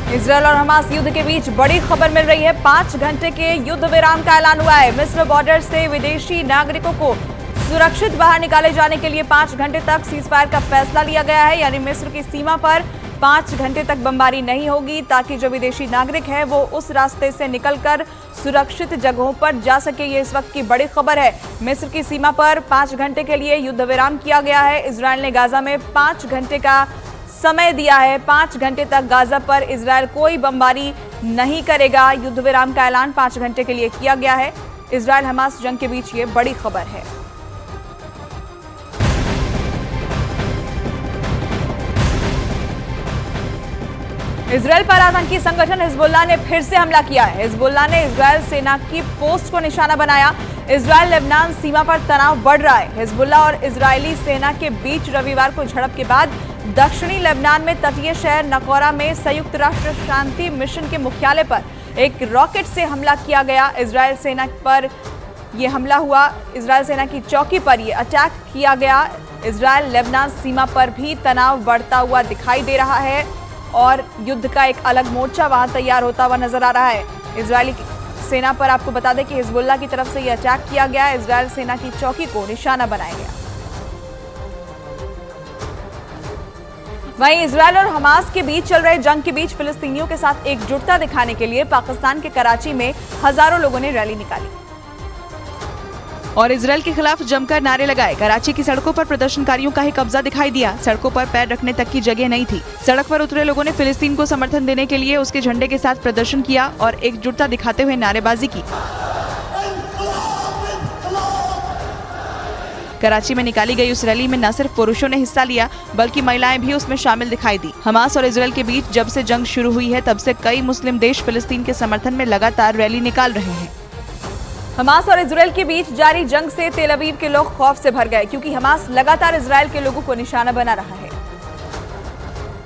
Israel और Hamas युद्ध के बीच बड़ी खबर मिल रही है। 5 घंटे के युद्ध विराम का ऐलान हुआ है। मिस्र बॉर्डर से विदेशी नागरिकों को सुरक्षित बाहर निकाले जाने के लिए 5 घंटे तक सीजफायर का फैसला लिया गया है। यानी मिस्र की सीमा पर 5 घंटे तक बमबारी नहीं होगी, ताकि जो विदेशी नागरिक है वो उस रास्ते से निकलकर सुरक्षित जगहों पर जा सके। ये इस वक्त की बड़ी खबर है। मिस्र की सीमा पर 5 घंटे के लिए युद्ध विराम किया गया है। इजरायल ने गाजा में 5 घंटे का समय दिया है। 5 घंटे तक गाजा पर इजरायल कोई बमबारी नहीं करेगा। युद्ध विराम का ऐलान 5 घंटे के लिए किया गया है। इजरायल हमास जंग के बीच ये बड़ी खबर है। इजरायल पर आतंकी संगठन हिजबुल्लाह ने फिर से हमला किया है। हिजबुल्लाह ने इजरायल सेना की पोस्ट को निशाना बनाया। इजरायल लेबनान सीमा पर तनाव बढ़ रहा है। हिजबुल्लाह और इजरायली सेना के बीच रविवार को झड़प के बाद दक्षिणी लेबनान में तटीय शहर नकोरा में संयुक्त राष्ट्र शांति मिशन के मुख्यालय पर एक रॉकेट से हमला किया गया। इजरायल सेना पर यह हमला हुआ। इजरायल सेना की चौकी पर यह अटैक किया गया। इजरायल लेबनान सीमा पर भी तनाव बढ़ता हुआ दिखाई दे रहा है और युद्ध का एक अलग मोर्चा वहां तैयार होता हुआ नजर आ रहा है। इजरायली सेना पर आपको बता दें कि हिजबुल्लाह की तरफ से यह अटैक किया गया। इजरायल सेना की चौकी को निशाना बनाया गया। वहीं इजरायल और हमास के बीच चल रहे जंग के बीच फिलिस्तीनियों के साथ एकजुटता दिखाने के लिए पाकिस्तान के कराची में हजारों लोगों ने रैली निकाली और इजरायल के खिलाफ जमकर नारे लगाए। कराची की सड़कों पर प्रदर्शनकारियों का ही कब्जा दिखाई दिया। सड़कों पर पैर रखने तक की जगह नहीं थी। सड़क पर उतरे लोगों ने फिलिस्तीन को समर्थन देने के लिए उसके झंडे के साथ प्रदर्शन किया और एकजुटता दिखाते हुए नारेबाजी की। कराची में निकाली गई उस रैली में न सिर्फ पुरुषों ने हिस्सा लिया, बल्कि महिलाएं भी उसमें शामिल दिखाई दी। हमास और इजरायल के बीच जब से जंग शुरू हुई है, तब से कई मुस्लिम देश फिलिस्तीन के समर्थन में लगातार रैली निकाल रहे हैं। हमास और इजरायल के बीच जारी जंग से तेल अवीव के लोग खौफ से भर गए, क्योंकि हमास लगातार इजरायल के लोगों को निशाना बना रहा है।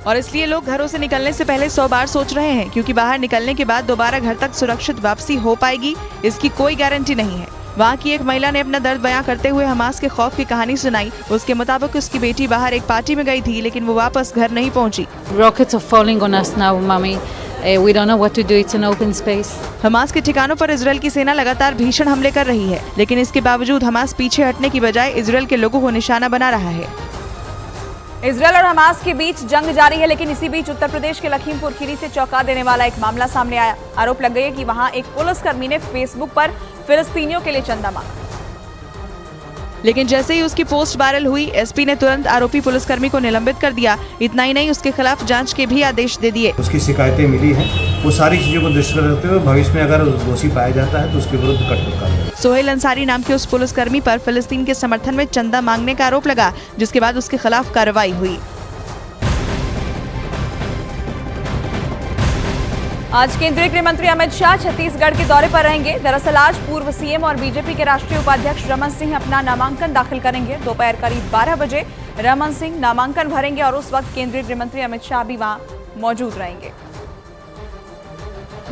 और इसलिए लोग घरों से निकलने से पहले 100 बार सोच रहे हैं, क्योंकि बाहर निकलने के बाद दोबारा घर तक सुरक्षित वापसी हो पाएगी, इसकी कोई गारंटी नहीं है। वहाँ की एक महिला ने अपना दर्द बयां करते हुए हमास के खौफ की कहानी सुनाई। उसके मुताबिक उसकी बेटी बाहर एक पार्टी में गई थी, लेकिन वो वापस घर नहीं पहुंची। Rockets are falling on us now, mommy. We don't know what to do. It's an open space. Hamas के ठिकानों पर इजरायल की सेना लगातार भीषण हमले कर रही है, लेकिन इसके बावजूद हमास पीछे हटने की बजाय इजरायल के लोगों को निशाना बना रहा है। इजरायल और हमास के बीच जंग जारी है, लेकिन इसी बीच उत्तर प्रदेश के लखीमपुर खीरी से चौंका देने वाला एक मामला सामने आया। आरोप लग गए कि वहां एक पुलिसकर्मी ने फेसबुक पर फिलिस्तीनियों के लिए चंदा मांगा, लेकिन जैसे ही उसकी पोस्ट वायरल हुई, एसपी ने तुरंत आरोपी पुलिसकर्मी को निलंबित कर दिया। इतना ही नहीं, उसके खिलाफ जांच के भी आदेश दे दिए। उसकी शिकायतें मिली हैं, वो सारी चीजों को दृष्टिगत रखते हुए भविष्य में अगर दोषी पाया जाता है तो उसके विरुद्ध कठोर कार्रवाई। सोहेल अंसारी नाम के उस पुलिसकर्मी पर फिलिस्तीन के समर्थन में चंदा मांगने का आरोप लगा, जिसके बाद उसके खिलाफ कार्रवाई हुई। आज केंद्रीय गृह मंत्री अमित शाह छत्तीसगढ़ के दौरे पर रहेंगे। दरअसल आज पूर्व सीएम और बीजेपी के राष्ट्रीय उपाध्यक्ष रमन सिंह अपना नामांकन दाखिल करेंगे। दोपहर करीब 12 बजे रमन सिंह नामांकन भरेंगे और उस वक्त केंद्रीय गृह मंत्री अमित शाह भी वहां मौजूद रहेंगे।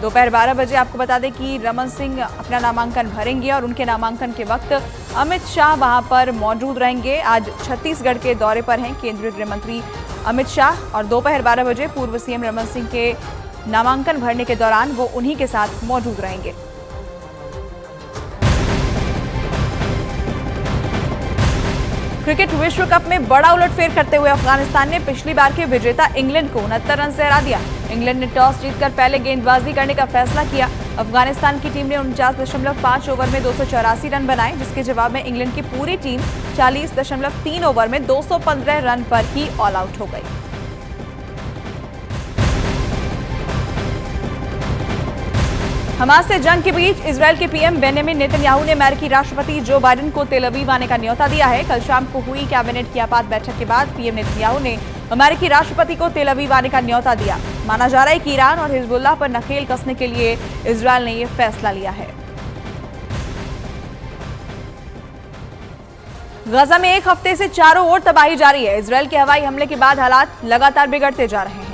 दोपहर 12 बजे आपको बता दें कि रमन सिंह अपना नामांकन भरेंगे और उनके नामांकन के वक्त अमित शाह वहां पर मौजूद रहेंगे। आज छत्तीसगढ़ के दौरे पर हैं केंद्रीय गृह मंत्री अमित शाह और दोपहर 12 बजे पूर्व सीएम रमन सिंह के नामांकन भरने के दौरान वो उन्हीं के साथ मौजूद रहेंगे। क्रिकेट विश्व कप में बड़ा उलटफेर करते हुए अफगानिस्तान ने पिछली बार के विजेता इंग्लैंड को 69 रन से हरा दिया। इंग्लैंड ने टॉस जीतकर पहले गेंदबाजी करने का फैसला किया। अफगानिस्तान की टीम ने 49.5 ओवर में 284 रन बनाए, जिसके जवाब में इंग्लैंड की पूरी टीम 40.3 ओवर में 215 रन पर ही ऑल आउट हो गई। हमास से जंग के बीच इजरायल के पीएम बेंजामिन नेतन्याहू ने अमेरिकी राष्ट्रपति जो बाइडेन को तेल अवीव आने का न्योता दिया है। कल शाम को हुई कैबिनेट की आपात बैठक के बाद पीएम नेतन्याहू ने अमेरिकी राष्ट्रपति को तेल अवीव आने का न्योता दिया। माना जा रहा है कि ईरान और हिजबुल्लाह पर नकेल कसने के लिए इजरायल ने यह फैसला लिया है। गाजा में एक हफ्ते से चारों ओर तबाही जारी है। इजरायल के हवाई हमले के बाद हालात लगातार बिगड़ते जा रहे हैं।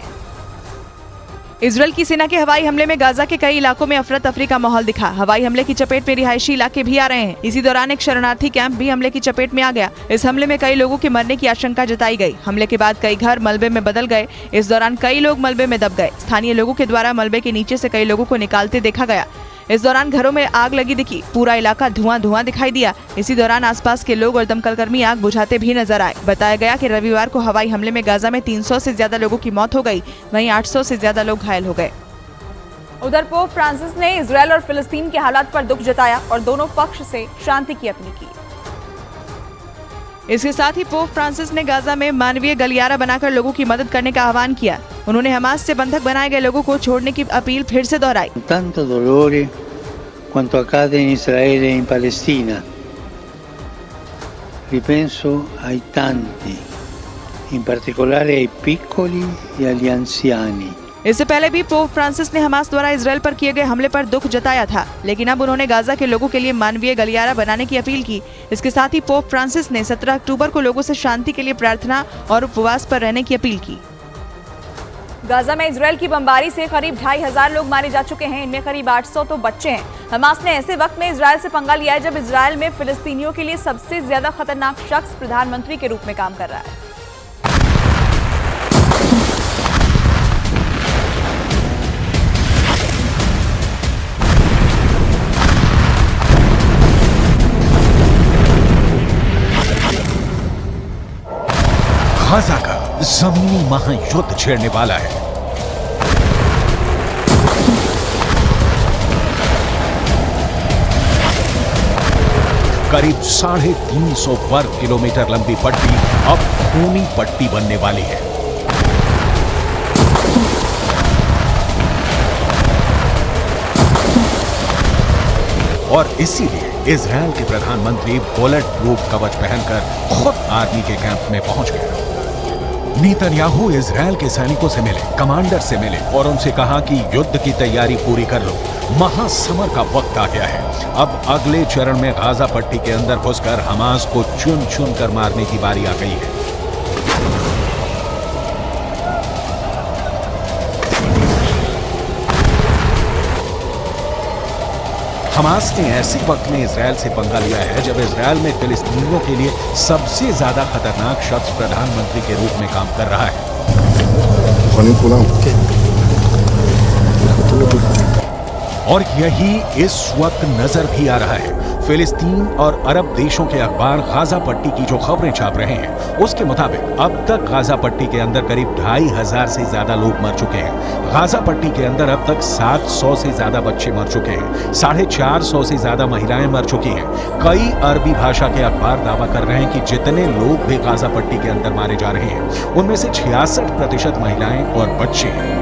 इजरायल की सेना के हवाई हमले में गाजा के कई इलाकों में अफरा तफरी का माहौल दिखा। हवाई हमले की चपेट में रिहायशी इलाके भी आ रहे हैं। इसी दौरान एक शरणार्थी कैंप भी हमले की चपेट में आ गया। इस हमले में कई लोगों के मरने की आशंका जताई गई। हमले के बाद कई घर मलबे में बदल गए। इस दौरान कई लोग मलबे में दब गए। स्थानीय लोगों के द्वारा मलबे के नीचे से कई लोगों को निकालते देखा गया। इस दौरान घरों में आग लगी दिखी। पूरा इलाका धुआं दिखाई दिया। इसी दौरान आसपास के लोग और दमकल कर्मी आग बुझाते भी नजर आए। बताया गया कि रविवार को हवाई हमले में गाजा में 300 से ज्यादा लोगों की मौत हो गई, वहीं 800 से ज्यादा लोग घायल हो गए। उधर पोप फ्रांसिस ने इजरायल और फिलिस्तीन के हालात पर दुख जताया और दोनों पक्ष से शांति की अपील की। इसके साथ ही पोप फ्रांसिस ने गाजा में मानवीय गलियारा बनाकर लोगों की मदद करने का आह्वान किया। उन्होंने हमास से बंधक बनाए गए लोगों को छोड़ने की अपील फिर से दोहराई। Tanto dolore quanto accade in Israele e in Palestina. Ripenso ai tanti, in particolare ai piccoli e agli anziani. इससे पहले भी पोप फ्रांसिस ने हमास द्वारा इजरायल पर किए गए हमले पर दुख जताया था, लेकिन अब उन्होंने गाजा के लोगों के लिए मानवीय गलियारा बनाने की अपील की। इसके साथ ही पोप फ्रांसिस ने 17 अक्टूबर को लोगों से शांति के लिए प्रार्थना और उपवास पर रहने की अपील की। गाजा में इजरायल की बमबारी से करीब 2500 लोग मारे जा चुके हैं। इनमें करीब 800 तो बच्चे हैं। हमास ने ऐसे वक्त में इजरायल से पंगा लिया है जब इजरायल में फिलिस्तीनियों के लिए सबसे ज्यादा खतरनाक शख्स प्रधानमंत्री के रूप में काम कर रहा है। गाजा का जमीनी महायुद्ध छेड़ने वाला है। करीब 350 वर्ग किलोमीटर लंबी पट्टी अब खूनी पट्टी बनने वाली है। और इसीलिए इजरायल के प्रधानमंत्री बुलेट प्रूफ कवच पहनकर खुद आर्मी के कैंप में पहुंच गए। नेतन्याहू इजरायल के सैनिकों से मिले, कमांडर से मिले और उनसे कहा कि युद्ध की तैयारी पूरी कर लो, महासमर का वक्त आ गया है। अब अगले चरण में गाजा पट्टी के अंदर घुसकर हमास को चुन चुन कर मारने की बारी आ गई है। हमास ने ऐसे वक्त में इजरायल से पंगा लिया है जब इजरायल में फिलिस्तीनियों के लिए सबसे ज्यादा खतरनाक शख्स प्रधानमंत्री के रूप में काम कर रहा है। और यही इस वक्त नजर भी आ रहा है। फिलिस्तीन और अरब देशों के अखबार गाजा पट्टी की जो खबरें छाप रहे हैं उसके मुताबिक अब तक गाजा पट्टी के अंदर करीब 2500 से ज्यादा लोग मर चुके हैं। गाजा पट्टी के अंदर अब तक 700 से ज्यादा बच्चे मर चुके हैं। 450 से ज्यादा महिलाएं मर चुकी हैं। कई अरबी भाषा के अखबार दावा कर रहे हैं कि जितने लोग भी गाजा पट्टी के अंदर मारे जा रहे हैं उनमें से 66% महिलाएं और बच्चे हैं।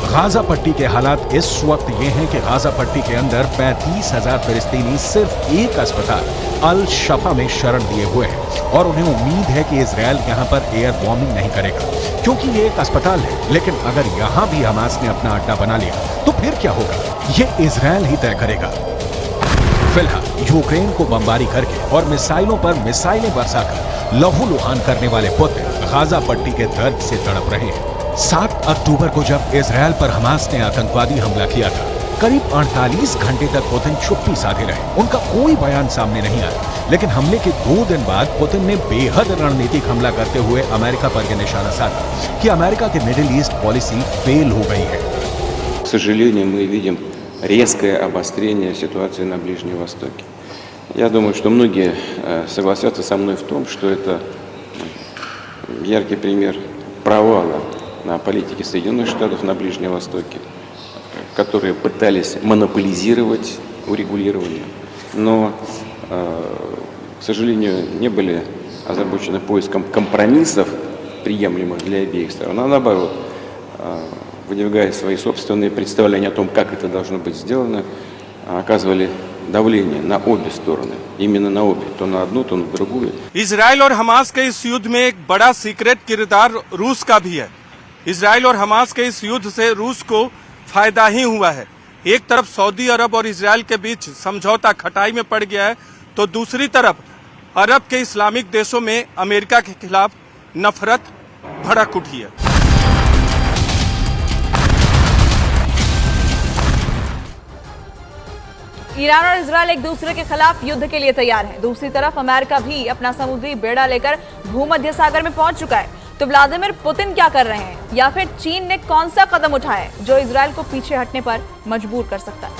गाजा पट्टी के हालात इस वक्त ये हैं कि गाजा पट्टी के अंदर 35,000 फिलिस्तीनी सिर्फ एक अस्पताल अल शफा में शरण लिए हुए हैं और उन्हें उम्मीद है कि इजरायल यहां पर एयर बॉम्बिंग नहीं करेगा क्योंकि ये एक अस्पताल है। लेकिन अगर यहां भी हमास ने अपना अड्डा बना लिया तो फिर क्या होगा, ये इजरायल ही तय करेगा। फिलहाल यूक्रेन को बमबारी करके और मिसाइलों पर मिसाइलें बरसाकर लहूलुहान करने वाले पुतिन गाजा पट्टी के दर्द से तड़प रहे हैं। 7 अक्टूबर को जब इजरायल पर हमास ने आतंकवादी हमला किया था, करीब 48 घंटे तक पुतिन चुप्पी साधे रहे। उनका कोई बयान सामने नहीं आया। लेकिन हमले के 2 दिन बाद पुतिन ने बेहद रणनीतिक हमला करते हुए अमेरिका पर यह निशाना साधा कि अमेरिका की मिडिल ईस्ट पॉलिसी फेल हो गई है। К сожалению, мы видим резкое обострение ситуации на Ближнем Востоке. Я думаю, что многие согласятся со мной в том, что это яркий пример провала на политике Соединенных Штатов на Ближнем Востоке, которые пытались монополизировать урегулирование, но, к сожалению, не были озабочены поиском компромиссов, приемлемых для обеих сторон, а наоборот, выдвигая свои собственные представления о том, как это должно быть сделано, оказывали давление на обе стороны, именно на обе, то на одну, то на другую. इजराइल और हमास के इस युद्ध में एक बड़ा सीक्रेट किरदार रूस का भी है। इजराइल और हमास के इस युद्ध से रूस को फायदा ही हुआ है। एक तरफ सऊदी अरब और इजराइल के बीच समझौता खटाई में पड़ गया है, तो दूसरी तरफ अरब के इस्लामिक देशों में अमेरिका के खिलाफ नफरत भड़क उठी है। ईरान और इजरायल एक दूसरे के खिलाफ युद्ध के लिए तैयार है। दूसरी तरफ अमेरिका भी अपना समुद्री बेड़ा लेकर भूमध्य सागर में पहुंच चुका है। तो व्लादिमीर पुतिन क्या कर रहे हैं, या फिर चीन ने कौन सा कदम उठाया है जो इजरायल को पीछे हटने पर मजबूर कर सकता है?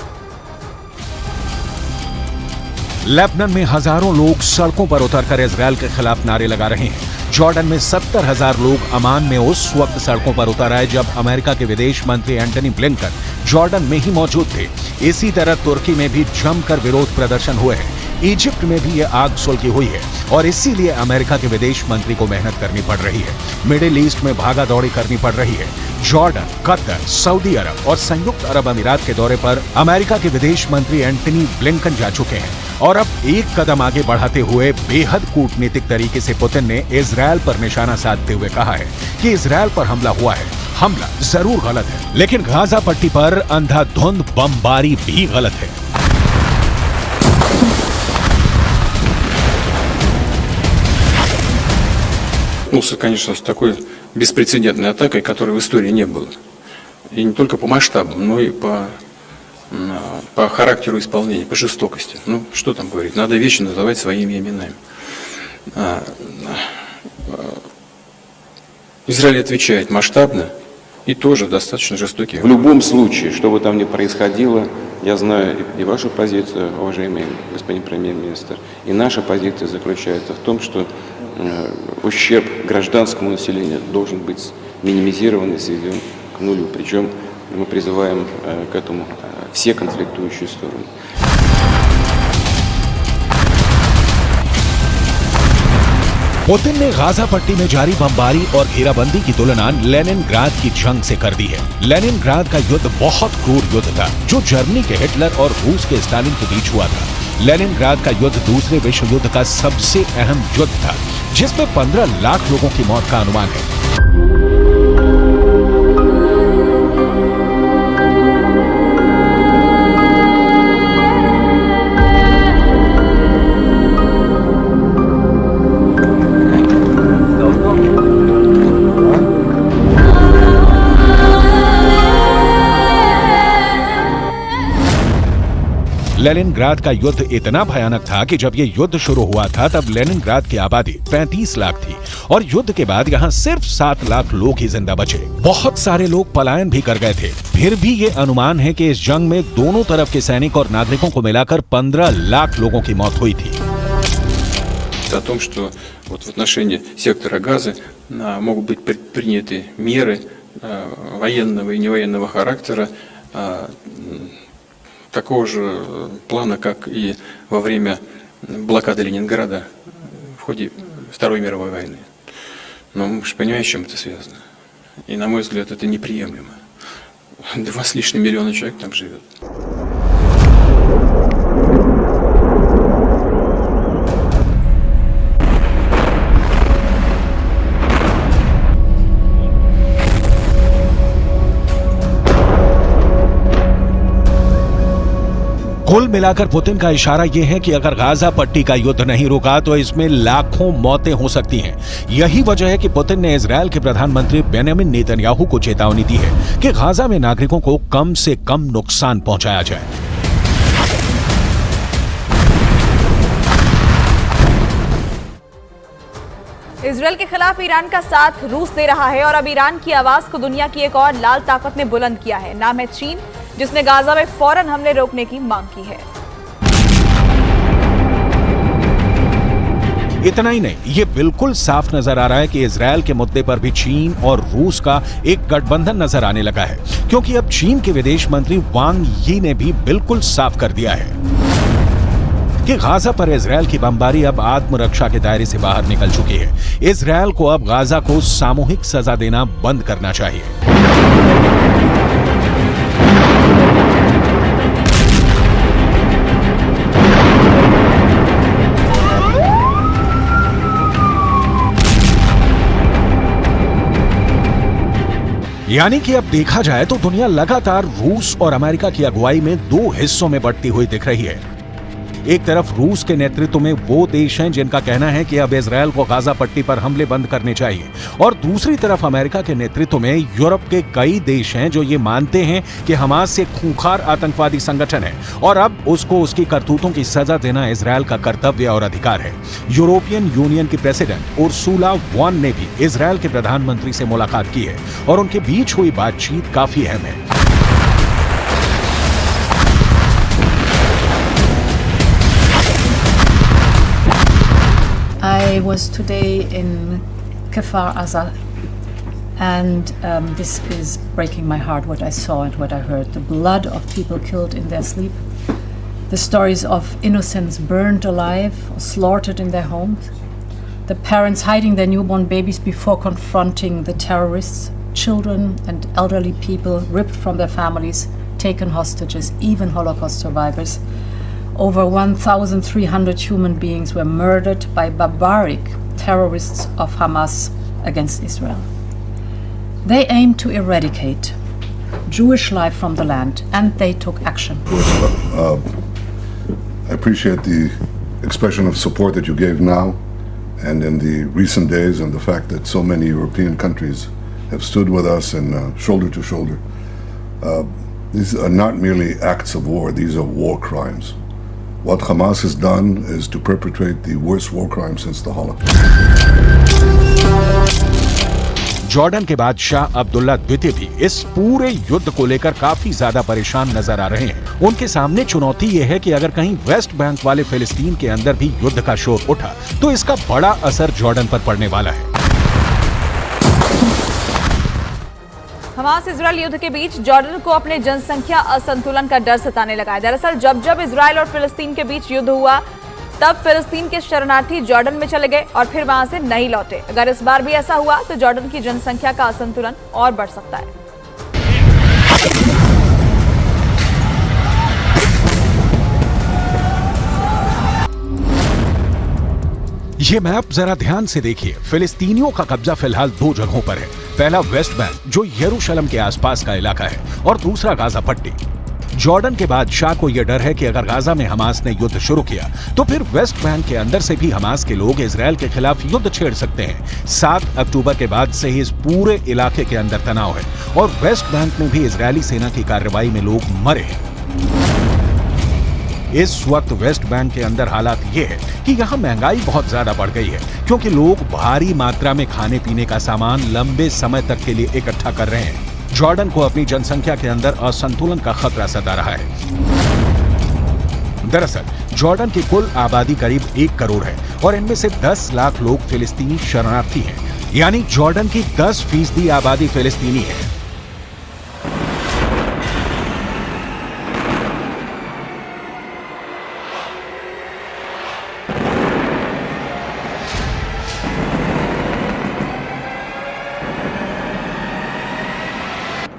लेबनान में हजारों लोग सड़कों पर उतरकर इजरायल के खिलाफ नारे लगा रहे हैं। जॉर्डन में 70,000 लोग अमान में उस वक्त सड़कों पर उतर आए जब अमेरिका के विदेश मंत्री एंटनी ब्लिंकन जॉर्डन में ही मौजूद थे। इसी तरह तुर्की में भी जमकर विरोध प्रदर्शन हुए हैं। इजिप्ट में भी ये आग सुलगी हुई है और इसीलिए अमेरिका के विदेश मंत्री को मेहनत करनी पड़ रही है। मिडिल ईस्ट में भागा दौड़ी करनी पड़ रही है। जॉर्डन, कतर, सऊदी अरब और संयुक्त अरब अमीरात के दौरे पर अमेरिका के विदेश मंत्री एंटनी ब्लिंकन जा चुके हैं और अब एक कदम आगे बढ़ाते हुए बेहद कूटनीतिक तरीके से पुतिन ने इजरायल पर निशाना साधते हुए कहा है कि इजरायल पर हमला हुआ है। हमला जरूर गलत है, लेकिन गाजा पट्टी पर अंधाधुंध बमबारी भी गलत है। Конечно, с такой беспрецедентной атакой, которой в истории не было. И не только по масштабам, но и по характеру исполнения, по жестокости. Ну, что там говорить, надо вещи называть своими именами. Израиль отвечает масштабно и тоже достаточно жестокий. В любом случае, что бы там ни происходило, я знаю и вашу позицию, уважаемый господин премьер-министр, и наша позиция заключается в том, что ущерб гражданскому населению должен быть минимизирован и сведен к нулю. Причем мы призываем к этому все конфликтующие стороны. पुतिन ने गाजा पट्टी में जारी बमबारी और घेराबंदी की तुलना लेनिनग्राद की जंग से कर दी है। लेनिनग्राद का युद्ध बहुत क्रूर युद्ध था जो जर्मनी के हिटलर और रूस के स्टालिन के बीच हुआ था। लेनिनग्राद का युद्ध दूसरे विश्व युद्ध का सबसे अहम युद्ध था जिसमें 15 लाख लोगों की मौत का अनुमान है। लेनिनग्राद का युद्ध इतना भयानक था कि जब ये युद्ध शुरू हुआ था तब लेनिनग्राद की आबादी 35 लाख थी और युद्ध के बाद यहाँ सिर्फ 7 लाख लोग ही जिंदा बचे। बहुत सारे लोग पलायन भी कर गए थे। फिर भी ये अनुमान है कि इस जंग में दोनों तरफ के सैनिक और नागरिकों को मिलाकर 15 लाख लोगों की मौत हुई थी। О том, что вот в отношении сектора Газы могут быть предприняты меры военного и невоенного характера такого же плана, как и во время блокады Ленинграда в ходе Второй мировой войны. Но мы же понимаем, с чем это связано. И, на мой взгляд, это неприемлемо. 2 с лишним миллиона человек там живет. कुल मिलाकर पुतिन का इशारा यह है कि अगर गाजा पट्टी का युद्ध नहीं रुका तो इसमें लाखों मौतें हो सकती हैं। यही वजह है कि पुतिन ने इजरायल के प्रधानमंत्री बेंजामिन नेतन्याहू को चेतावनी दी है कि गाजा में नागरिकों को कम से कम नुकसान पहुंचाया जाए। इजरायल के खिलाफ ईरान का साथ रूस दे रहा है और अब ईरान की आवाज को दुनिया की एक और लाल ताकत ने बुलंद किया है। नाम है चीन, जिसने गाजा में फौरन हमले रोकने की मांग की है। इतना ही नहीं, ये बिल्कुल साफ नजर आ रहा है कि इजरायल के मुद्दे पर भी चीन और रूस का एक गठबंधन नजर आने लगा है, क्योंकि अब चीन के विदेश मंत्री वांग यी ने भी बिल्कुल साफ कर दिया है कि गाजा पर इजरायल की बमबारी अब आत्मरक्षा के दायरे से बाहर निकल चुकी है। इजरायल को अब गाजा को सामूहिक सजा देना बंद करना चाहिए। यानी कि अब देखा जाए तो दुनिया लगातार रूस और अमेरिका की अगुवाई में 2 हिस्सों में बढ़ती हुई दिख रही है। एक तरफ रूस के नेतृत्व में वो देश हैं जिनका कहना है कि अब इजरायल को गाजा पट्टी पर हमले बंद करने चाहिए, और दूसरी तरफ अमेरिका के नेतृत्व में यूरोप के कई देश हैं जो ये मानते हैं कि हमास एक खूंखार आतंकवादी संगठन है और अब उसको उसकी करतूतों की सजा देना इजरायल का कर्तव्य और अधिकार है। यूरोपियन यूनियन की प्रेसिडेंट उर्सुला वॉन ने भी इजरायल के प्रधानमंत्री से मुलाकात की है और उनके बीच हुई बातचीत काफी अहम है। I was today in Kfar Aza, and this is breaking my heart what I saw and what I heard. The blood of people killed in their sleep, the stories of innocents burned alive or slaughtered in their homes, the parents hiding their newborn babies before confronting the terrorists, children and elderly people ripped from their families, taken hostages, even Holocaust survivors. Over 1,300 human beings were murdered by barbaric terrorists of Hamas against Israel. They aimed to eradicate Jewish life from the land, and they took action. I appreciate the expression of support that you gave now and in the recent days, and the fact that so many European countries have stood with us and shoulder to shoulder. These are not merely acts of war, these are war crimes. What Hamas has done is to perpetrate the worst war crime since the Holocaust. Jordan के बादशाह अब्दुल्ला द्वितीय भी इस पूरे युद्ध को लेकर काफी ज्यादा परेशान नजर आ रहे हैं। उनके सामने चुनौती यह है कि अगर कहीं वेस्ट बैंक वाले फिलिस्तीन के अंदर भी युद्ध का शोर उठा तो इसका बड़ा असर जॉर्डन पर पड़ने वाला है। हमास इजरायल युद्ध के बीच जॉर्डन को अपने जनसंख्या असंतुलन का डर सताने लगा है। दरअसल जब इजरायल और फिलिस्तीन के बीच युद्ध हुआ तब फिलिस्तीन के शरणार्थी जॉर्डन में चले गए और फिर वहां से नहीं लौटे। अगर इस बार भी ऐसा हुआ तो जॉर्डन की जनसंख्या का असंतुलन और बढ़ सकता है। ये मैप जरा ध्यान से देखिए। फिलिस्तीनियों का कब्जा फिलहाल दो जगहों पर है। पहला वेस्ट बैंक जो यरूशलेम के आसपास का इलाका है और दूसरा गाजा पट्टी। जॉर्डन के बादशाह को यह डर है कि अगर गाजा में हमास ने युद्ध शुरू किया तो फिर वेस्ट बैंक के अंदर से भी हमास के लोग इजरायल के खिलाफ युद्ध छेड़ सकते हैं। 7 अक्टूबर के बाद से ही इस पूरे इलाके के अंदर तनाव है और वेस्ट बैंक में भी इजरायली सेना की कार्रवाई में लोग मरे हैं। इस वक्त वेस्ट बैंक के अंदर हालात ये है कि यहाँ महंगाई बहुत ज्यादा बढ़ गई है क्योंकि लोग भारी मात्रा में खाने पीने का सामान लंबे समय तक के लिए इकट्ठा कर रहे हैं। जॉर्डन को अपनी जनसंख्या के अंदर असंतुलन का खतरा सता रहा है। दरअसल जॉर्डन की कुल आबादी करीब 1 करोड़ है और इनमें से 10 लाख लोग फिलिस्तीनी शरणार्थी हैं, यानी जॉर्डन की 10% आबादी फिलिस्तीनी है।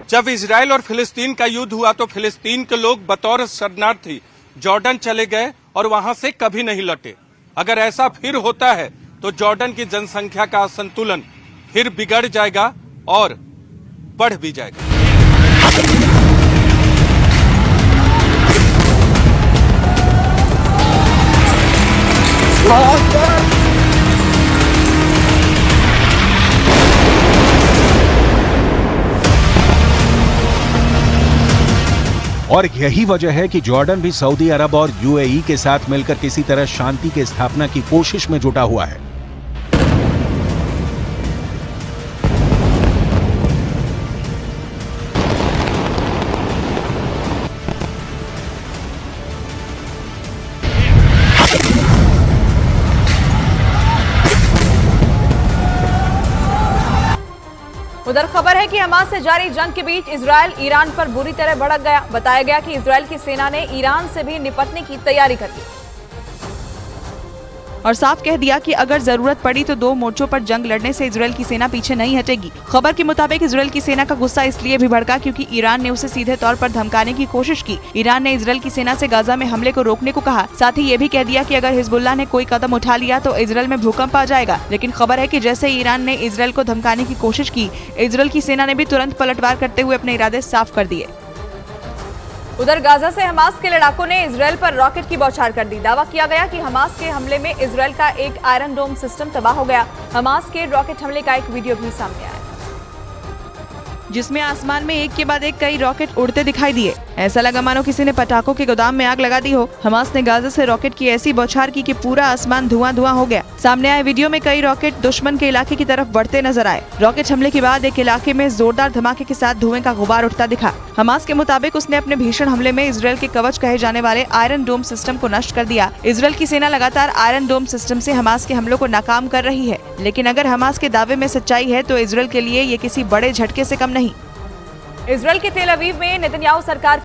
जब इजराइल और फिलिस्तीन का युद्ध हुआ तो फिलिस्तीन के लोग बतौर शरणार्थी जॉर्डन चले गए और वहां से कभी नहीं लौटे। अगर ऐसा फिर होता है तो जॉर्डन की जनसंख्या का असंतुलन फिर बिगड़ जाएगा और बढ़ भी जाएगा। और यही वजह है कि जॉर्डन भी सऊदी अरब और यूएई के साथ मिलकर किसी तरह शांति की स्थापना की कोशिश में जुटा हुआ है। उधर खबर है कि हमास से जारी जंग के बीच इजरायल ईरान पर बुरी तरह भड़क गया। बताया गया कि इजरायल की सेना ने ईरान से भी निपटने की तैयारी कर ली और साफ कह दिया कि अगर जरूरत पड़ी तो 2 मोर्चों पर जंग लड़ने से इजरायल की सेना पीछे नहीं हटेगी। खबर के मुताबिक इजरायल की सेना का गुस्सा इसलिए भी भड़का क्योंकि ईरान ने उसे सीधे तौर पर धमकाने की कोशिश की। ईरान ने इजरायल की सेना से गाजा में हमले को रोकने को कहा। साथ ही ये भी कह दिया कि अगर हिजबुल्लाह ने कोई कदम उठा लिया तो इजरायल में भूकंप आ जाएगा। लेकिन खबर है कि जैसे ईरान ने इजरायल को धमकाने की कोशिश की, इजरायल की सेना ने भी तुरंत पलटवार करते हुए अपने इरादे साफ कर दिए। उधर गाजा से हमास के लड़ाकों ने इजरायल पर रॉकेट की बौछार कर दी। दावा किया गया कि हमास के हमले में इजरायल का एक आयरन डोम सिस्टम तबाह हो गया। हमास के रॉकेट हमले का एक वीडियो भी सामने आया, जिसमें आसमान में एक के बाद एक कई रॉकेट उड़ते दिखाई दिए। ऐसा लगा मानो किसी ने पटाखों के गोदाम में आग लगा दी हो। हमास ने गाजा से रॉकेट की ऐसी बौछार की कि पूरा आसमान धुआं हो गया। सामने आए वीडियो में कई रॉकेट दुश्मन के इलाके की तरफ बढ़ते नजर आए। रॉकेट हमले के बाद एक इलाके में जोरदार धमाके के साथ धुएं का गुबार उठता दिखा। हमास के मुताबिक उसने अपने भीषण हमले में इजरायल के कवच कहे जाने वाले आयरन डोम सिस्टम को नष्ट कर दिया। इजरायल की सेना लगातार आयरन डोम सिस्टम से हमास के हमलों को नाकाम कर रही है, लेकिन अगर हमास के दावे में सच्चाई है तो इजरायल के लिए ये किसी बड़े झटके से कम नहीं। इजरायल के तेल अवीव में नेतन्याहू सरकार